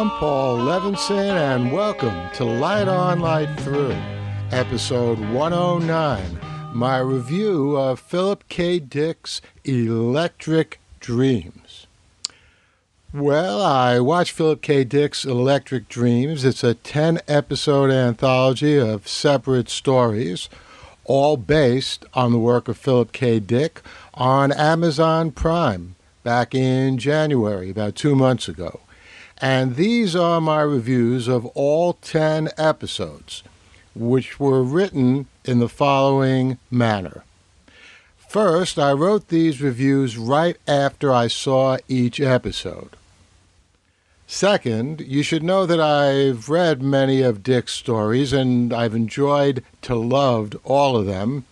I'm Paul Levinson, and welcome to Light On, Light Through, episode 109, my review of Philip K. Dick's Electric Dreams. Well, I watched Philip K. Dick's Electric Dreams. It's a 10-episode anthology of separate stories, all based on the work of Philip K. Dick, on Amazon Prime back in January, about 2 months ago. And these are my reviews of all 10 episodes, which were written in the following manner. First, I wrote these reviews right after I saw each episode. Second, you should know that I've read many of Dick's stories, and I've enjoyed to loved all of them.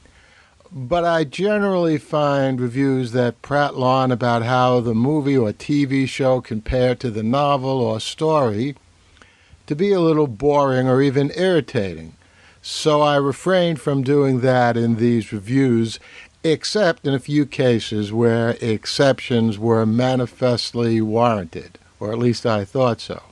But I generally find reviews that prattle on about how the movie or TV show compared to the novel or story to be a little boring or even irritating. So I refrained from doing that in these reviews, except in a few cases where exceptions were manifestly warranted, or at least I thought so.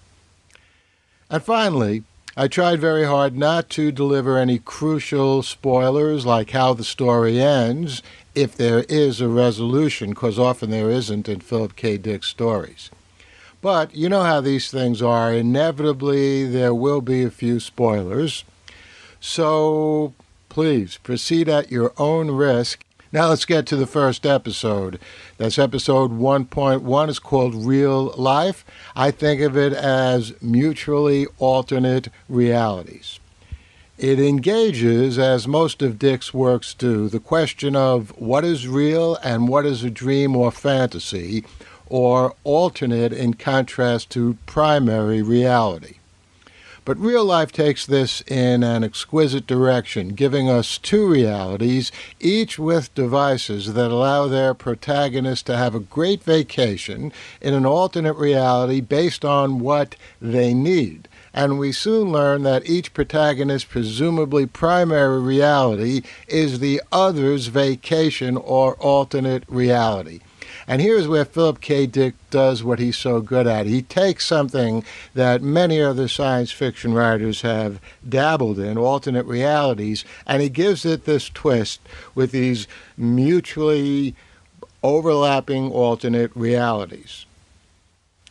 And finally, I tried very hard not to deliver any crucial spoilers like how the story ends, if there is a resolution, because often there isn't in Philip K. Dick stories. But you know how these things are. Inevitably, there will be a few spoilers. So please proceed at your own risk. Now let's get to the first episode. That's episode 1.1. It's called Real Life. I think of it as mutually alternate realities. It engages, as most of Dick's works do, the question of what is real and what is a dream or fantasy, or alternate in contrast to primary reality. But Real Life takes this in an exquisite direction, giving us two realities, each with devices that allow their protagonist to have a great vacation in an alternate reality based on what they need. And we soon learn that each protagonist's presumably primary reality is the other's vacation or alternate reality. And here's where Philip K. Dick does what he's so good at. He takes something that many other science fiction writers have dabbled in, alternate realities, and he gives it this twist with these mutually overlapping alternate realities.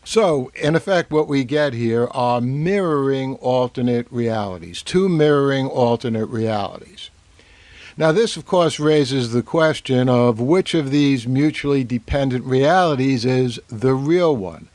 So, in effect, what we get here are mirroring alternate realities, two mirroring alternate realities. Now, this, of course, raises the question of which of these mutually dependent realities is the real one.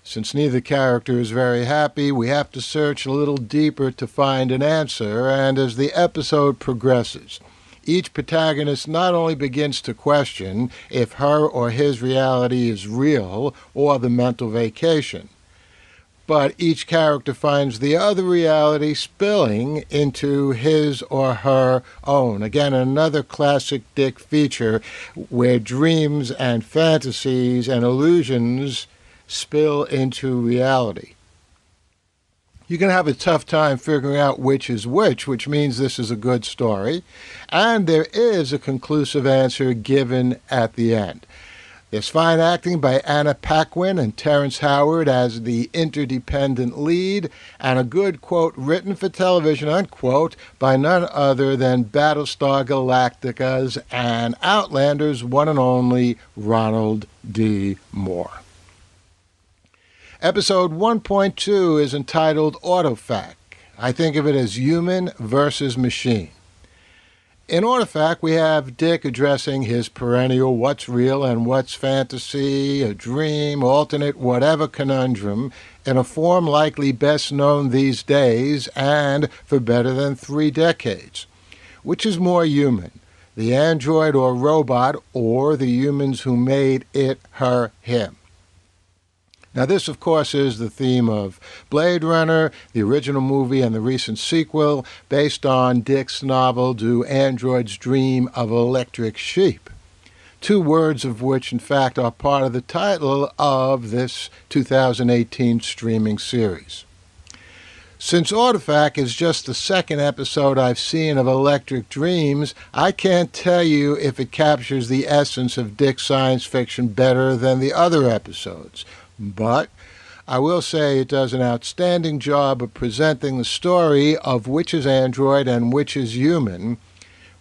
Since neither character is very happy, we have to search a little deeper to find an answer, and as the episode progresses, each protagonist not only begins to question if her or his reality is real or the mental vacation, but each character finds the other reality spilling into his or her own. Again, another classic Dick feature where dreams and fantasies and illusions spill into reality. You can have a tough time figuring out which is which means this is a good story, and there is a conclusive answer given at the end. There's fine acting by Anna Paquin and Terrence Howard as the interdependent lead, and a good quote written for television, unquote, by none other than Battlestar Galactica's and Outlander's one and only Ronald D. Moore. Episode 1.2 is entitled Autofact. I think of it as human versus machine. In Autofact, we have Dick addressing his perennial what's real and what's fantasy, a dream, alternate, whatever conundrum, in a form likely best known these days and for better than 3 decades. Which is more human, the android or robot, or the humans who made it, her, him? Now, this, of course, is the theme of Blade Runner, the original movie, and the recent sequel, based on Dick's novel Do Androids Dream of Electric Sheep? 2 words of which, in fact, are part of the title of this 2018 streaming series. Since Autofact is just the second episode I've seen of Electric Dreams, I can't tell you if it captures the essence of Dick's science fiction better than the other episodes. But I will say it does an outstanding job of presenting the story of which is android and which is human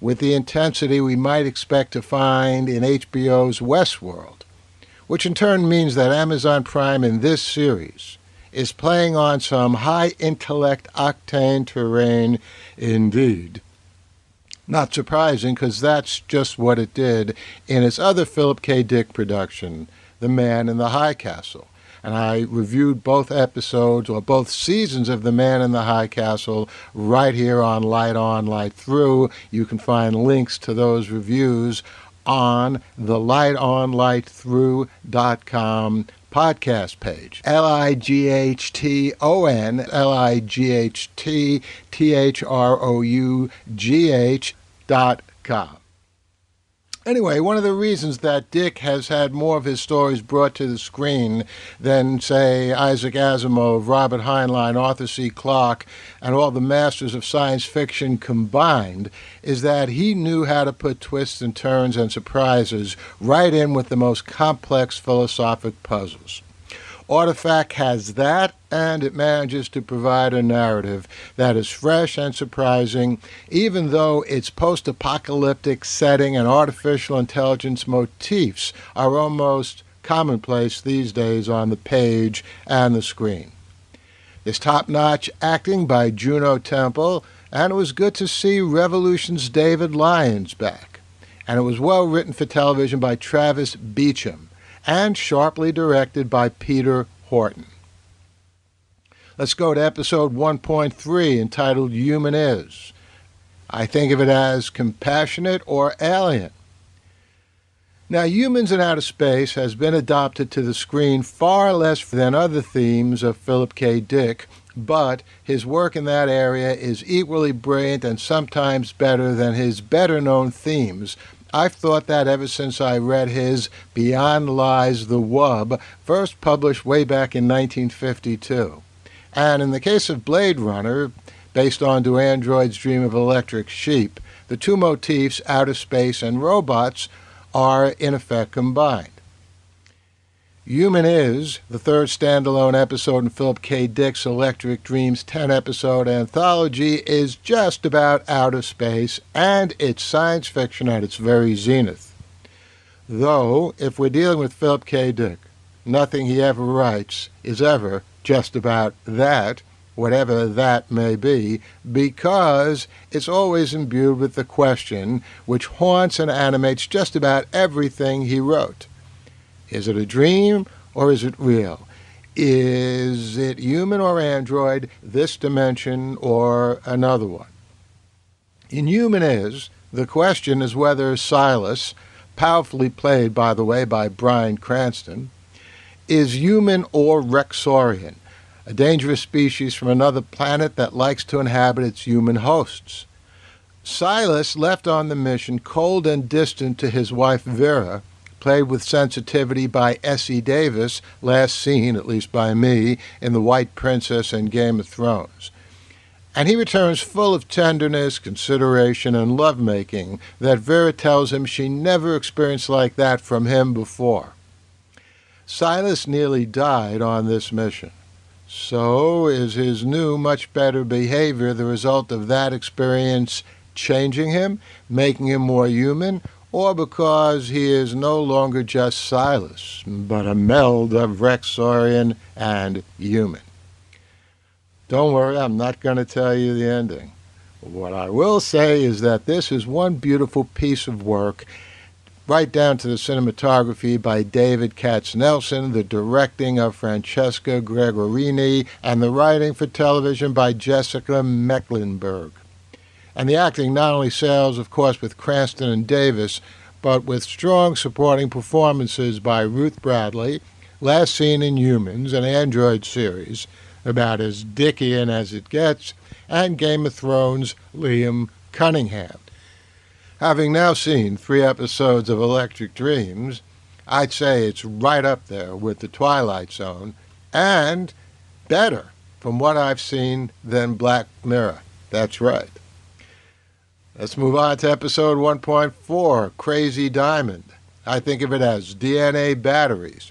with the intensity we might expect to find in HBO's Westworld, which in turn means that Amazon Prime in this series is playing on some high-intellect octane terrain indeed. Not surprising, because that's just what it did in its other Philip K. Dick production, The Man in the High Castle. And I reviewed both episodes, or both seasons of The Man in the High Castle, right here on Light On, Light Through. You can find links to those reviews on the lightonlightthrough.com podcast page. lightonlightthrough.com. Anyway, one of the reasons that Dick has had more of his stories brought to the screen than, say, Isaac Asimov, Robert Heinlein, Arthur C. Clarke, and all the masters of science fiction combined is that he knew how to put twists and turns and surprises right in with the most complex philosophic puzzles. Autofact has that, and it manages to provide a narrative that is fresh and surprising, even though its post-apocalyptic setting and artificial intelligence motifs are almost commonplace these days on the page and the screen. There's top-notch acting by Juno Temple, and it was good to see Revolution's David Lyons back. And it was well written for television by Travis Beacham, and sharply directed by Peter Horton. Let's go to episode 1.3, entitled Human Is. I think of it as compassionate or alien. Now, humans in outer space has been adopted to the screen far less than other themes of Philip K. Dick, but his work in that area is equally brilliant and sometimes better than his better-known themes. I've thought that ever since I read his Beyond Lies the Wub, first published way back in 1952. And in the case of Blade Runner, based on Do Androids Dream of Electric Sheep, the two motifs, outer space and robots, are in effect combined. Human Is, the third standalone episode in Philip K. Dick's Electric Dreams 10-episode anthology, is just about outer space, and it's science fiction at its very zenith. Though, if we're dealing with Philip K. Dick, nothing he ever writes is ever just about that, whatever that may be, because it's always imbued with the question which haunts and animates just about everything he wrote. Is it a dream, or is it real? Is it human or android, this dimension or another one? In Human Is, the question is whether Silas, powerfully played, by the way, by Bryan Cranston, is human or Rexorian, a dangerous species from another planet that likes to inhabit its human hosts. Silas, left on the mission, cold and distant to his wife Vera, played with sensitivity by Essie Davis, last seen, at least by me, in The White Princess and Game of Thrones. And he returns full of tenderness, consideration, and lovemaking that Vera tells him she never experienced like that from him before. Silas nearly died on this mission. So is his new, much better behavior the result of that experience changing him, making him more human, or because he is no longer just Silas, but a meld of Rexorian and human? Don't worry, I'm not going to tell you the ending. What I will say is that this is one beautiful piece of work, right down to the cinematography by David Katznelson, the directing of Francesca Gregorini, and the writing for television by Jessica Mecklenburg. And the acting not only sails, of course, with Cranston and Davis, but with strong supporting performances by Ruth Bradley, last seen in Humans, an Android series, about as Dickian as it gets, and Game of Thrones' Liam Cunningham. Having now seen 3 episodes of Electric Dreams, I'd say it's right up there with The Twilight Zone, and better, from what I've seen, than Black Mirror. That's right. Let's move on to episode 1.4, Crazy Diamond. I think of it as DNA batteries.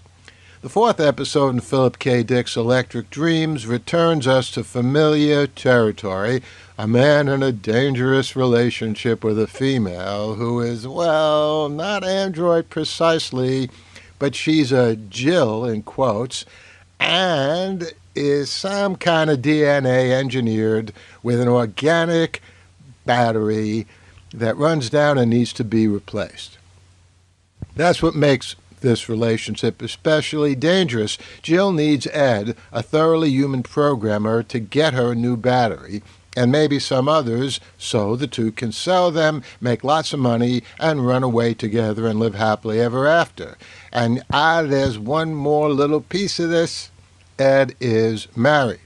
The fourth episode in Philip K. Dick's Electric Dreams returns us to familiar territory, a man in a dangerous relationship with a female who is, well, not android precisely, but she's a Jill, in quotes, and is some kind of DNA engineered with an organic battery that runs down and needs to be replaced. That's what makes this relationship especially dangerous. Jill needs Ed, a thoroughly human programmer, to get her a new battery, and maybe some others, so the two can sell them, make lots of money, and run away together and live happily ever after. And there's one more little piece of this. Ed is married.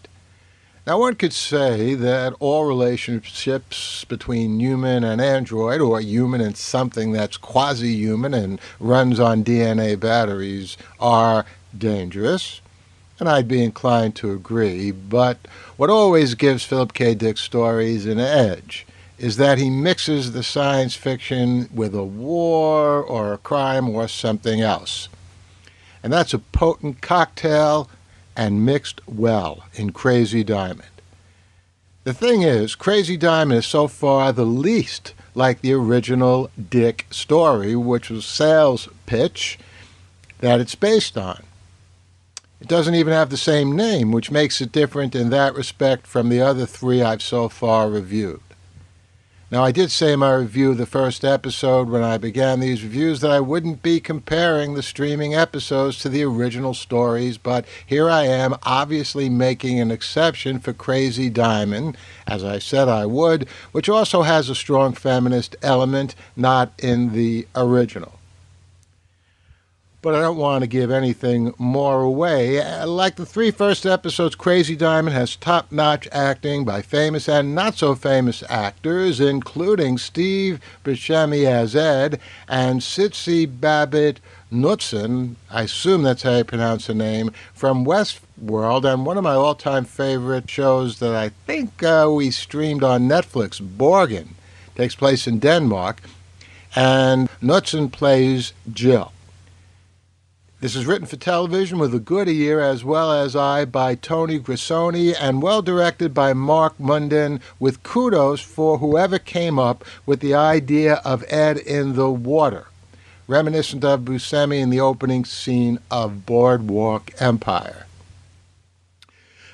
Now, one could say that all relationships between human and android, or human and something that's quasi-human and runs on DNA batteries, are dangerous, and I'd be inclined to agree. But what always gives Philip K. Dick stories an edge is that he mixes the science fiction with a war or a crime or something else. And that's a potent cocktail, and mixed well in Crazy Diamond. The thing is, Crazy Diamond is so far the least like the original Dick story, which was sales pitch, that it's based on. It doesn't even have the same name, which makes it different in that respect from the other three I've so far reviewed. Now, I did say in my review of the first episode when I began these reviews that I wouldn't be comparing the streaming episodes to the original stories, but here I am obviously making an exception for Crazy Diamond, as I said I would, which also has a strong feminist element not in the original. But I don't want to give anything more away. Like the three first episodes, Crazy Diamond has top-notch acting by famous and not-so-famous actors, including Steve Buscemi as Ed and Sitsi Babbitt Knudsen, I assume that's how you pronounce the name, from Westworld, and one of my all-time favorite shows that I think we streamed on Netflix, Borgen, takes place in Denmark, and Knudsen plays Jill. This is written for television with a good ear as well as eye by Tony Grisoni and well directed by Mark Munden, with kudos for whoever came up with the idea of Ed in the water, reminiscent of Buscemi in the opening scene of Boardwalk Empire.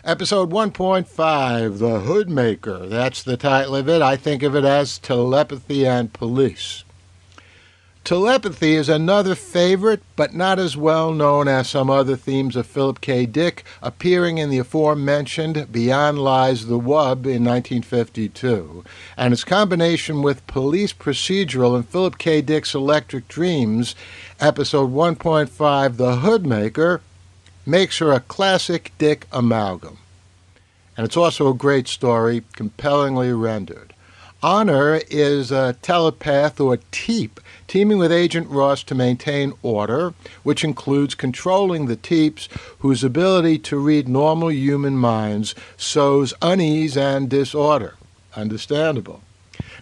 Episode 1.5, The Hoodmaker. That's the title of it. I think of it as Telepathy and Police. Telepathy is another favorite, but not as well known as some other themes of Philip K. Dick, appearing in the aforementioned Beyond Lies the Wub in 1952, and its combination with police procedural in Philip K. Dick's Electric Dreams, episode 1.5, The Hoodmaker, makes her a classic Dick amalgam. And it's also a great story, compellingly rendered. Honor is a telepath or teep, teaming with Agent Ross to maintain order, which includes controlling the teeps whose ability to read normal human minds sows unease and disorder. Understandable.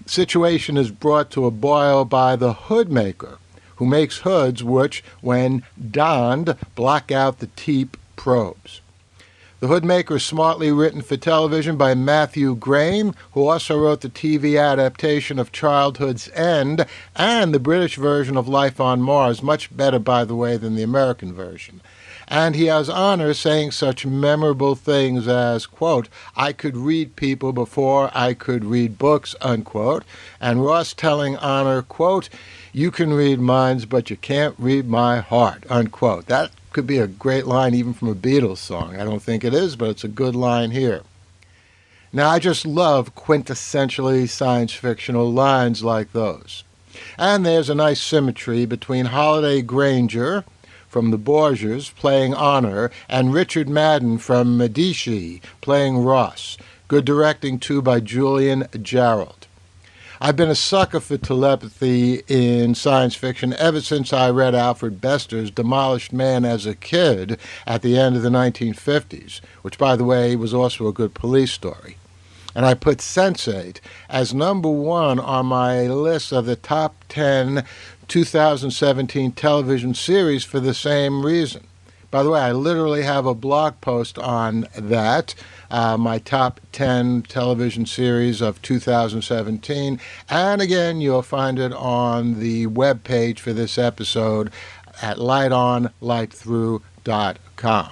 The situation is brought to a boil by the Hoodmaker, who makes hoods which, when donned, block out the teep probes. The Hoodmaker is smartly written for television by Matthew Graham, who also wrote the TV adaptation of Childhood's End and the British version of Life on Mars, much better, by the way, than the American version. And he has Honor saying such memorable things as, quote, I could read people before I could read books, unquote, and Ross telling Honor, quote, you can read minds, but you can't read my heart, unquote. That could be a great line even from a Beatles song. I don't think it is, but it's a good line here. Now, I just love quintessentially science-fictional lines like those. And there's a nice symmetry between Holliday Granger from the Borgias playing Honor and Richard Madden from Medici playing Ross. Good directing, too, by Julian Jarrell. I've been a sucker for telepathy in science fiction ever since I read Alfred Bester's Demolished Man as a kid at the end of the 1950s, which, by the way, was also a good police story. And I put Sense8 as number one on my list of the top 10 2017 television series for the same reason. By the way, I literally have a blog post on that, my top 10 television series of 2017. And again, you'll find it on the web page for this episode at lightonlightthrough.com.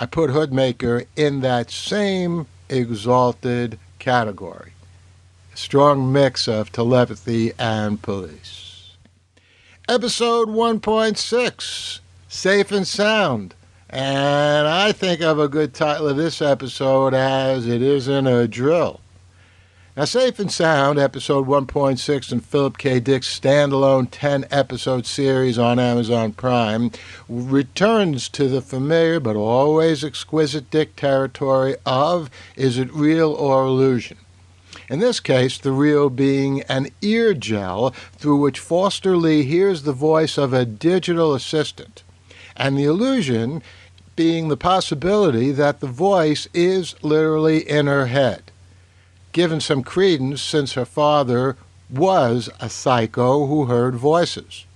I put Hoodmaker in that same exalted category. A strong mix of telepathy and police. Episode 1.6, Safe and Sound. And I think of a good title of this episode as It Isn't a Drill. Now, Safe and Sound, episode 1.6 in Philip K. Dick's standalone 10-episode series on Amazon Prime, returns to the familiar but always exquisite Dick territory of is it real or illusion? In this case, the real being an ear gel through which Foster Lee hears the voice of a digital assistant, and the illusion being the possibility that the voice is literally in her head, given some credence since her father was a psycho who heard voices.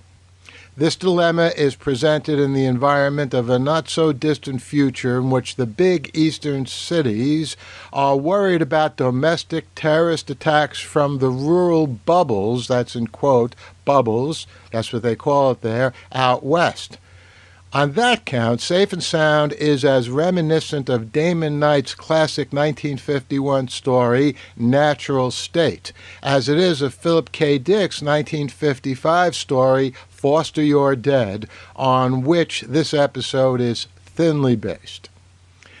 This dilemma is presented in the environment of a not-so-distant future in which the big eastern cities are worried about domestic terrorist attacks from the rural bubbles, that's in quote, bubbles, that's what they call it there, out west. On that count, Safe and Sound is as reminiscent of Damon Knight's classic 1951 story, Natural State, as it is of Philip K. Dick's 1955 story, Foster You're Dead, on which this episode is thinly based.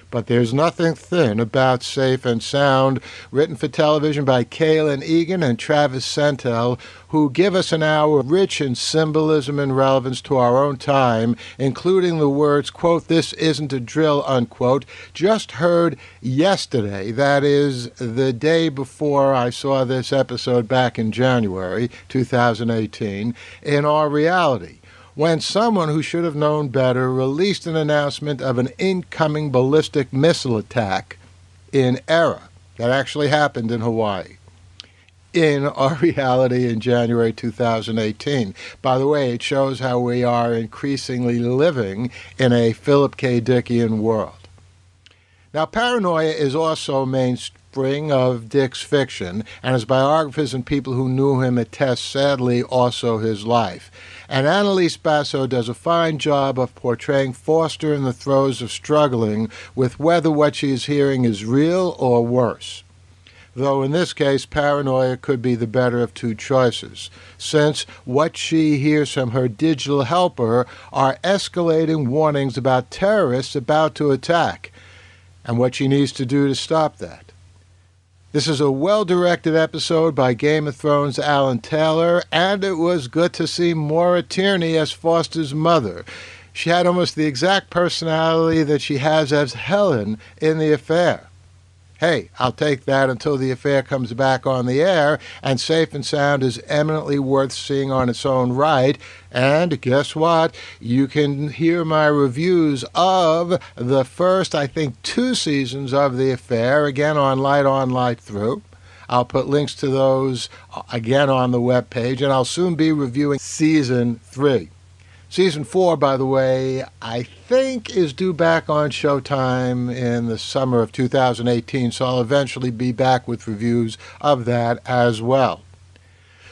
But there's nothing thin about Safe and Sound, written for television by Kaylin Egan and Travis Sentel, who give us an hour rich in symbolism and relevance to our own time, including the words, quote, "This isn't a drill," unquote, just heard yesterday, that is, the day before I saw this episode back in January 2018, in our reality, when someone who should have known better released an announcement of an incoming ballistic missile attack in Era that actually happened in Hawaii. In our reality in January 2018. By the way, it shows how we are increasingly living in a Philip K. Dickian world. Now, paranoia is also mainspring of Dick's fiction, and his biographers and people who knew him attest, sadly, also his life. And Annalise Basso does a fine job of portraying Foster in the throes of struggling with whether what she is hearing is real or worse. Though in this case, paranoia could be the better of two choices, since what she hears from her digital helper are escalating warnings about terrorists about to attack, and what she needs to do to stop that. This is a well-directed episode by Game of Thrones' Alan Taylor, and it was good to see Maura Tierney as Foster's mother. She had almost the exact personality that she has as Helen in The Affair. Hey, I'll take that until The Affair comes back on the air, and Safe and Sound is eminently worth seeing on its own right. And guess what? You can hear my reviews of the first, I think, 2 seasons of The Affair, again on Light Through. I'll put links to those again on the webpage, and I'll soon be reviewing Season 3. Season 4, by the way, I think is due back on Showtime in the summer of 2018, so I'll eventually be back with reviews of that as well.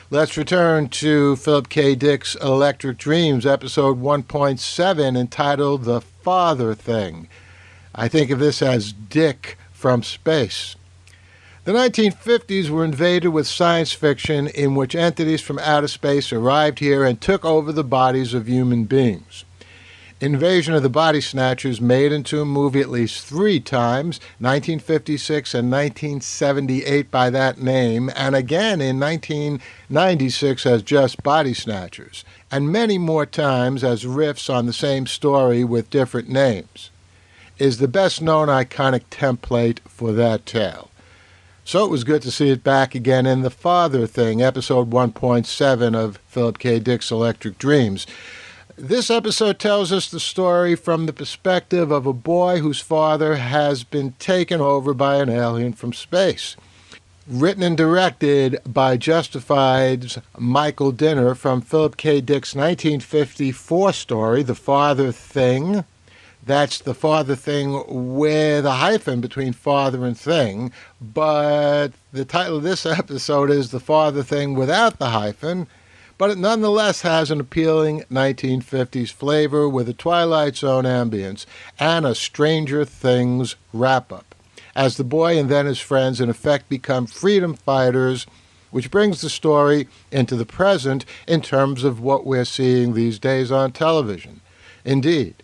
Let's return to Philip K. Dick's Electric Dreams, episode 1.7, entitled The Father Thing. I think of this as Dick from space. The 1950s were invaded with science fiction in which entities from outer space arrived here and took over the bodies of human beings. Invasion of the Body Snatchers made into a movie at least 3 times, 1956 and 1978 by that name, and again in 1996 as just Body Snatchers, and many more times as riffs on the same story with different names, is the best-known iconic template for that tale. So it was good to see it back again in The Father Thing, episode 1.7 of Philip K. Dick's Electric Dreams. This episode tells us the story from the perspective of a boy whose father has been taken over by an alien from space. Written and directed by Justified's Michael Dinner from Philip K. Dick's 1954 story, The Father Thing. That's The Father Thing with a hyphen between father and thing, but the title of this episode is The Father Thing without the hyphen, but it nonetheless has an appealing 1950s flavor with a Twilight Zone ambience and a Stranger Things wrap-up, as the boy and then his friends in effect become freedom fighters, which brings the story into the present in terms of what we're seeing these days on television. Indeed,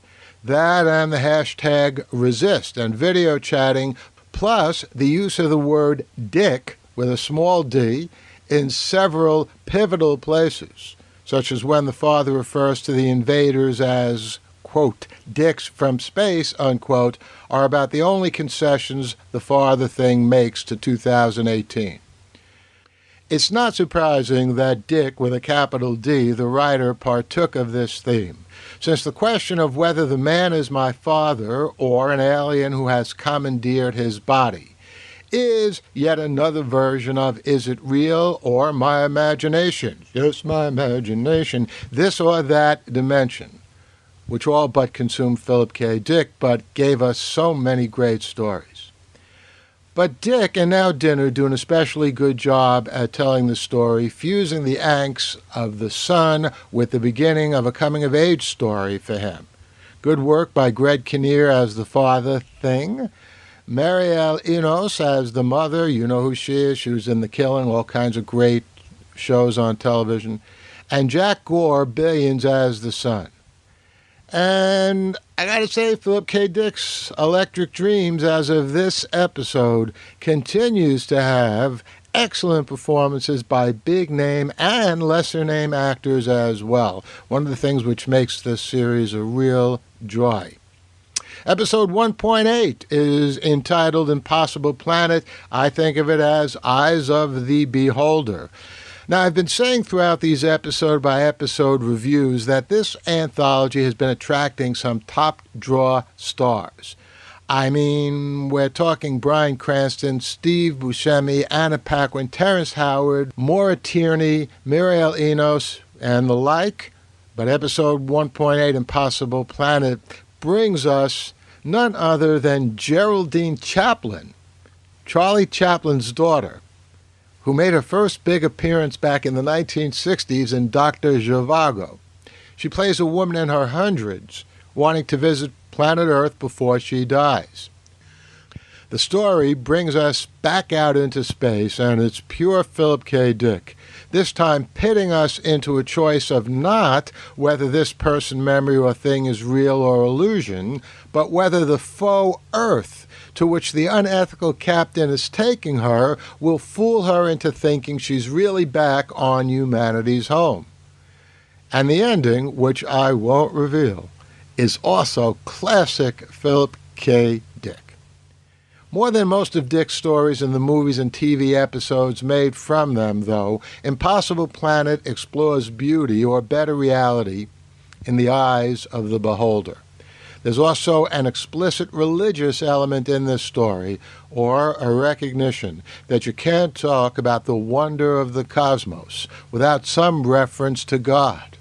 that and the hashtag resist and video chatting, plus the use of the word dick with a small d in several pivotal places, such as when the father refers to the invaders as, quote, dicks from space, unquote, are about the only concessions The Father Thing makes to 2018. It's not surprising that Dick, with a capital D, the writer, partook of this theme, since the question of whether the man is my father or an alien who has commandeered his body is yet another version of is it real or my imagination? Yes, my imagination, this or that dimension, which all but consumed Philip K. Dick, but gave us so many great stories. But Dick and now Dinner do an especially good job at telling the story, fusing the angst of the son with the beginning of a coming-of-age story for him. Good work by Greg Kinnear as the Father Thing, Marielle Enos as the mother, you know who she is, she was in The Killing, all kinds of great shows on television, and Jack Gore, Billions, as the son. And I gotta say, Philip K. Dick's Electric Dreams, as of this episode, continues to have excellent performances by big-name and lesser-name actors as well. One of the things which makes this series a real joy. Episode 1.8 is entitled Impossible Planet. I think of it as Eyes of the Beholder. Now, I've been saying throughout these episode-by-episode reviews that this anthology has been attracting some top-draw stars. I mean, we're talking Bryan Cranston, Steve Buscemi, Anna Paquin, Terrence Howard, Maura Tierney, Marielle Enos, and the like. But episode 1.8, Impossible Planet, brings us none other than Geraldine Chaplin, Charlie Chaplin's daughter, who made her first big appearance back in the 1960s in Dr. Zhivago. She plays a woman in her hundreds, wanting to visit planet Earth before she dies. The story brings us back out into space, and it's pure Philip K. Dick, this time pitting us into a choice of not whether this person, memory, or thing is real or illusion, but whether the faux Earth to which the unethical captain is taking her will fool her into thinking she's really back on humanity's home. And the ending, which I won't reveal, is also classic Philip K. Dick. More than most of Dick's stories in the movies and TV episodes made from them, though, Impossible Planet explores beauty, or better reality, in the eyes of the beholder. There's also an explicit religious element in this story, or a recognition that you can't talk about the wonder of the cosmos without some reference to God.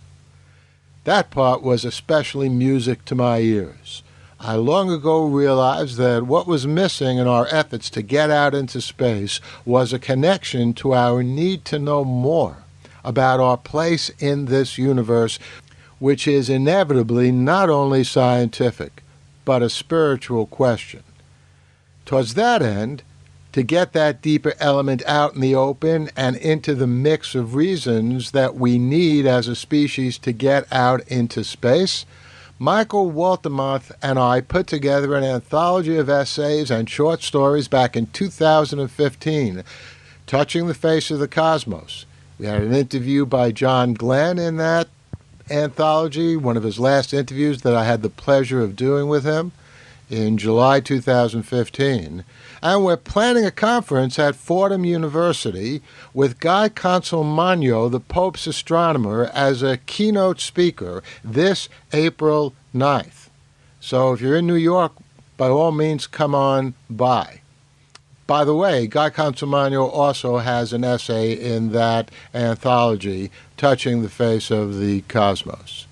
That part was especially music to my ears. I long ago realized that what was missing in our efforts to get out into space was a connection to our need to know more about our place in this universe, which is inevitably not only scientific, but a spiritual question. Towards that end, to get that deeper element out in the open and into the mix of reasons that we need as a species to get out into space, Michael Waltermuth and I put together an anthology of essays and short stories back in 2015, Touching the Face of the Cosmos. We had an interview by John Glenn in that anthology, one of his last interviews that I had the pleasure of doing with him in July 2015. And we're planning a conference at Fordham University with Guy Consolmagno, the Pope's astronomer, as a keynote speaker this April 9th. So if you're in New York, by all means, come on by. By the way, Guy Consolmagno also has an essay in that anthology touching the face of the cosmos.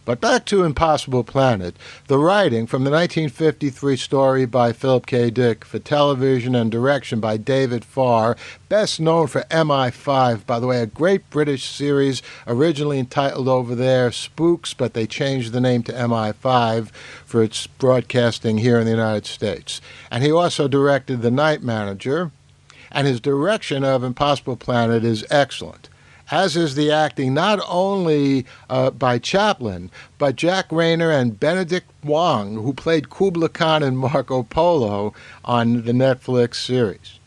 But back to Impossible Planet, the writing from the 1953 story by Philip K. Dick for television and direction by David Farr, best known for MI5, by the way, a great British series originally entitled over there Spooks, but they changed the name to MI5 for its broadcasting here in the United States. And he also directed The Night Manager, and his direction of Impossible Planet is excellent, as is the acting not only by Chaplin, but Jack Rayner and Benedict Wong, who played Kubla Khan and Marco Polo on the Netflix series.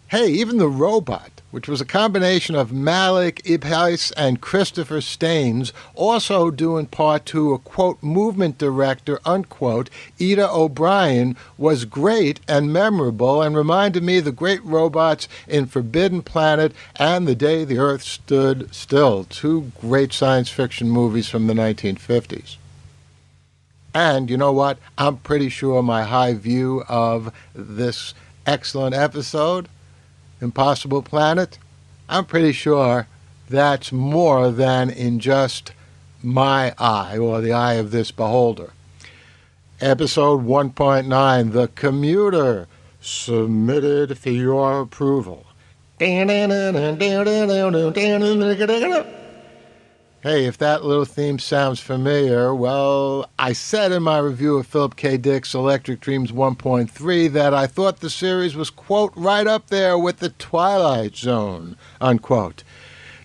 Hey, even the robot, which was a combination of Malik Ibhais and Christopher Staines, also due in part to a, quote, movement director, unquote, Ida O'Brien, was great and memorable and reminded me of the great robots in Forbidden Planet and The Day the Earth Stood Still, two great science fiction movies from the 1950s. And you know what? I'm pretty sure my high view of this excellent episode, Impossible Planet, I'm pretty sure that's more than in just my eye or the eye of this beholder. Episode 1.9, The Commuter, submitted for your approval. Hey, if that little theme sounds familiar, well, I said in my review of Philip K. Dick's Electric Dreams 1.3 that I thought the series was, quote, right up there with The Twilight Zone, unquote.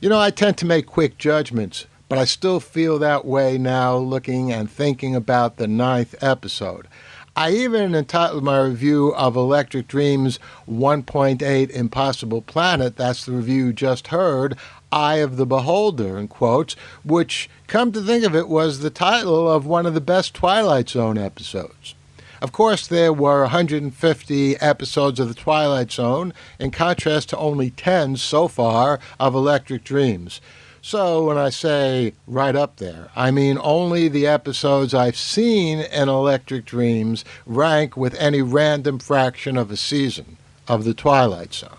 You know, I tend to make quick judgments, but I still feel that way now looking and thinking about the 9th episode. I even entitled my review of Electric Dreams 1.8 Impossible Planet, that's the review you just heard, Eye of the Beholder, in quotes, which, come to think of it, was the title of one of the best Twilight Zone episodes. Of course, there were 150 episodes of The Twilight Zone, in contrast to only 10 so far of Electric Dreams. So when I say right up there, I mean only the episodes I've seen in Electric Dreams rank with any random fraction of a season of The Twilight Zone.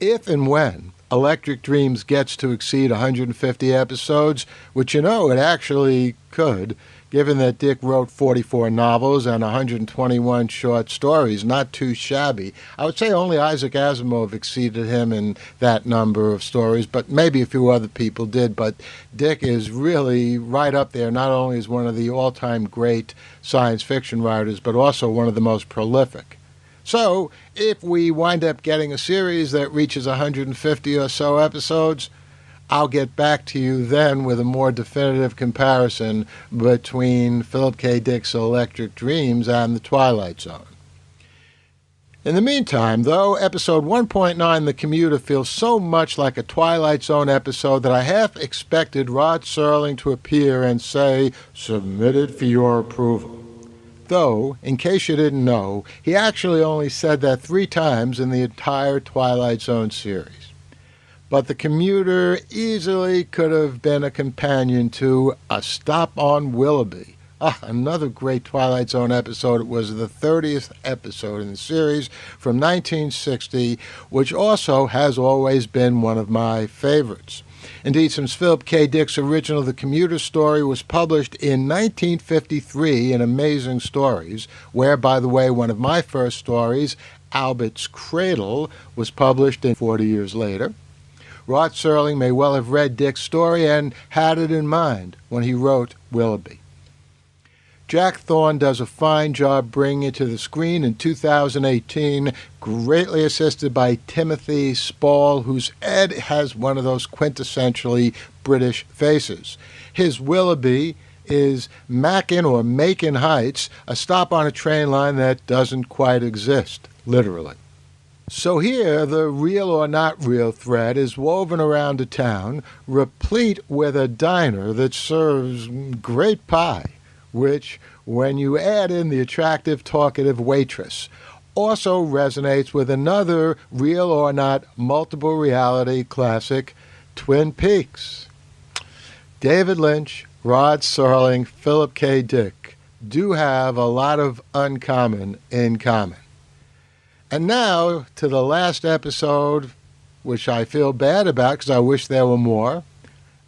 If and when Electric Dreams gets to exceed 150 episodes, which you know it actually could, given that Dick wrote 44 novels and 121 short stories, not too shabby. I would say only Isaac Asimov exceeded him in that number of stories, but maybe a few other people did. But Dick is really right up there, not only as one of the all-time great science fiction writers, but also one of the most prolific. So, if we wind up getting a series that reaches 150 or so episodes, I'll get back to you then with a more definitive comparison between Philip K. Dick's Electric Dreams and The Twilight Zone. In the meantime, though, episode 1.9, The Commuter, feels so much like a Twilight Zone episode that I half expected Rod Serling to appear and say, "Submitted for your approval." Though, in case you didn't know, he actually only said that 3 times in the entire Twilight Zone series. But The Commuter easily could have been a companion to A Stop on Willoughby. Another great Twilight Zone episode. It was the 30th episode in the series from 1960, which also has always been one of my favorites. Indeed, since Philip K. Dick's original The Commuter story was published in 1953 in Amazing Stories, where, by the way, one of my first stories, Albert's Cradle, was published 40 years later, Rod Serling may well have read Dick's story and had it in mind when he wrote Willoughby. Jack Thorne does a fine job bringing it to the screen in 2018, greatly assisted by Timothy Spall, whose Ed has one of those quintessentially British faces. His Willoughby is Mackin or Macon Heights, a stop on a train line that doesn't quite exist, literally. So here, the real or not real thread is woven around a town, replete with a diner that serves great pie, which, when you add in the attractive, talkative waitress, also resonates with another real or not multiple reality classic, Twin Peaks. David Lynch, Rod Serling, Philip K. Dick do have a lot of uncommon in common. And now to the last episode, which I feel bad about because I wish there were more.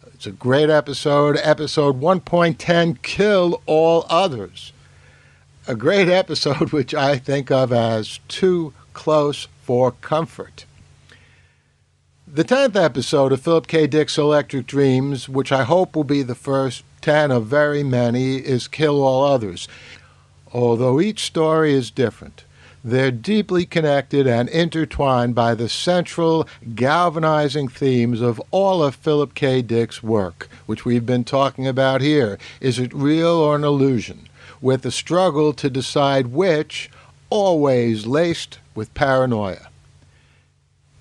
It's a great episode, episode 1.10, Kill All Others. A great episode which I think of as Too Close for Comfort. The 10th episode of Philip K. Dick's Electric Dreams, which I hope will be the first 10 of very many, is Kill All Others. Although each story is different, they're deeply connected and intertwined by the central galvanizing themes of all of Philip K. Dick's work, which we've been talking about here. Is it real or an illusion? With the struggle to decide which, always laced with paranoia.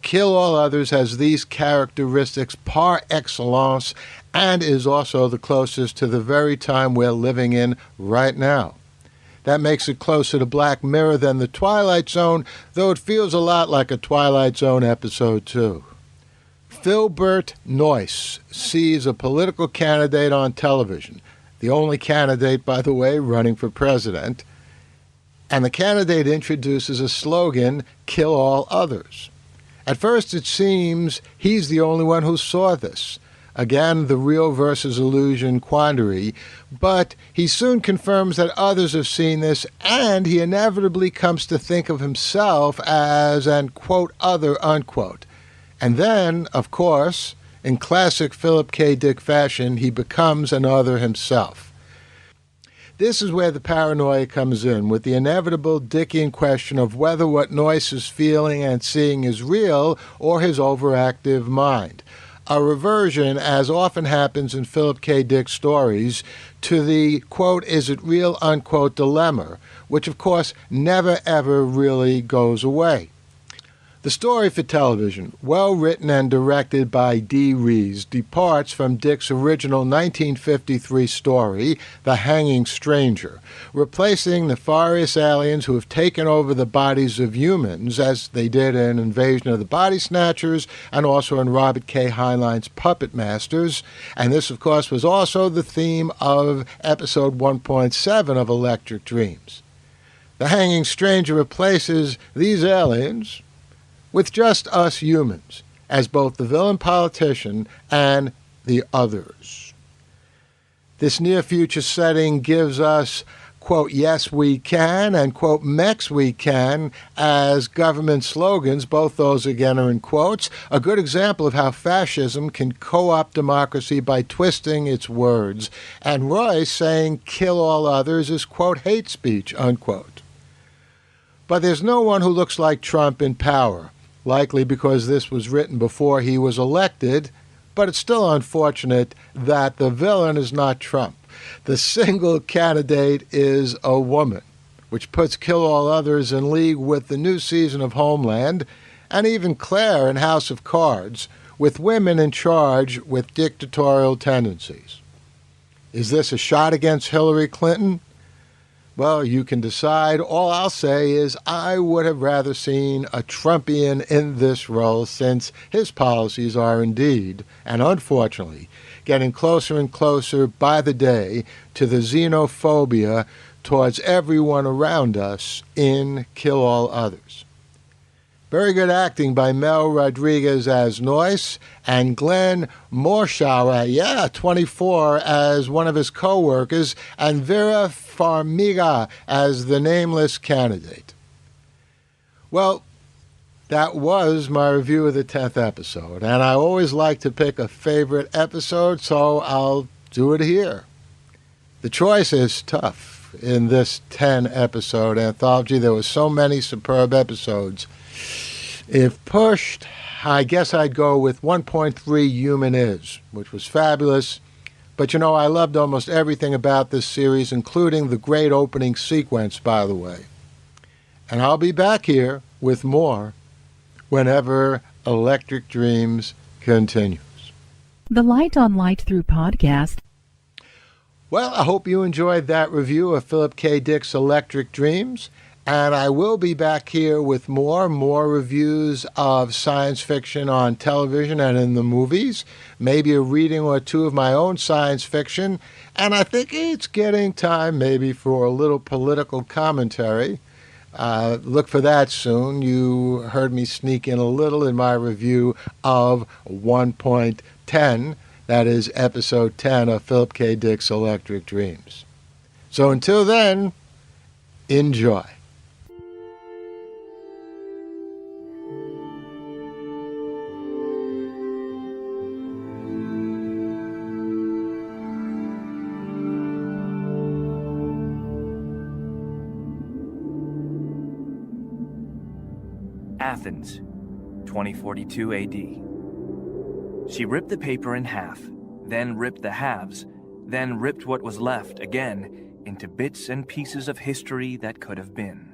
Kill All Others has these characteristics par excellence and is also the closest to the very time we're living in right now. That makes it closer to Black Mirror than The Twilight Zone, though it feels a lot like a Twilight Zone episode, too. Philbert Noyce sees a political candidate on television, the only candidate, by the way, running for president, and the candidate introduces a slogan, Kill All Others. At first it seems he's the only one who saw this. Again, the real versus illusion quandary, but he soon confirms that others have seen this, and he inevitably comes to think of himself as an, quote, other, unquote. And then, of course, in classic Philip K. Dick fashion, he becomes an other himself. This is where the paranoia comes in, with the inevitable Dickian question of whether what Noyce is feeling and seeing is real or his overactive mind. A reversion, as often happens in Philip K. Dick stories, to the, quote, is it real, unquote, dilemma, which, of course, never, ever really goes away. The story for television, well written and directed by D. Rees, departs from Dick's original 1953 story, The Hanging Stranger, replacing nefarious aliens who have taken over the bodies of humans, as they did in Invasion of the Body Snatchers and also in Robert K. Heinlein's Puppet Masters. And this, of course, was also the theme of episode 1.7 of Electric Dreams. The Hanging Stranger replaces these aliens with just us humans, as both the villain politician and the others. This near-future setting gives us, quote, yes we can, and, quote, Mex we can, as government slogans. Both those, again, are in quotes. A good example of how fascism can co-opt democracy by twisting its words. And Royce saying, kill all others, is, quote, hate speech, unquote. But there's no one who looks like Trump in power, likely because this was written before he was elected, but it's still unfortunate that the villain is not Trump. The single candidate is a woman, which puts Kill All Others in league with the new season of Homeland, and even Claire in House of Cards, with women in charge with dictatorial tendencies. Is this a shot against Hillary Clinton? Well, you can decide. All I'll say is I would have rather seen a Trumpian in this role, since his policies are indeed, and unfortunately, getting closer and closer by the day to the xenophobia towards everyone around us in Kill All Others. Very good acting by Mel Rodriguez as Noyce, and Glenn Morshower, 24, as one of his co-workers, and Vera Farmiga as the nameless candidate. Well, that was my review of the 10th episode, and I always like to pick a favorite episode, so I'll do it here. The choice is tough in this 10-episode anthology. There were so many superb episodes. If pushed, I guess I'd go with 1.3 Human Is, which was fabulous. But you know, I loved almost everything about this series, including the great opening sequence, by the way. And I'll be back here with more whenever Electric Dreams continues. The Light on Light Through podcast. Well, I hope you enjoyed that review of Philip K. Dick's Electric Dreams. And I will be back here with more reviews of science fiction on television and in the movies, maybe a reading or two of my own science fiction, and I think it's getting time maybe for a little political commentary. Look for that soon. You heard me sneak in a little in my review of 1.10. That is episode 10 of Philip K. Dick's Electric Dreams. So until then, enjoy. Athens, 2042 AD. She ripped the paper in half, then ripped the halves, then ripped what was left again into bits and pieces of history that could have been.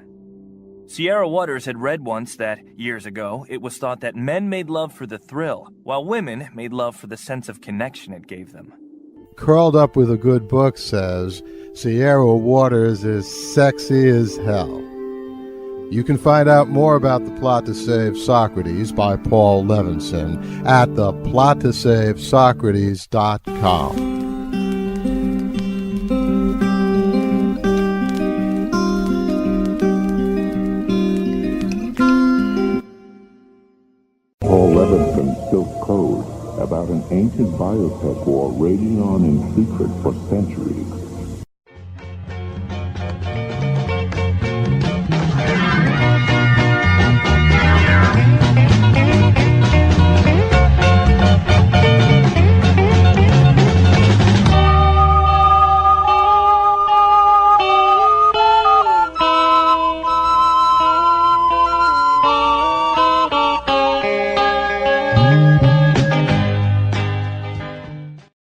Sierra Waters had read once that, years ago, it was thought that men made love for the thrill, while women made love for the sense of connection it gave them. Curled Up with a Good Book says, Sierra Waters is sexy as hell. You can find out more about The Plot to Save Socrates by Paul Levinson at theplottosavesocrates.com. Paul Levinson spilt code about an ancient biotech war raging on in secret for centuries.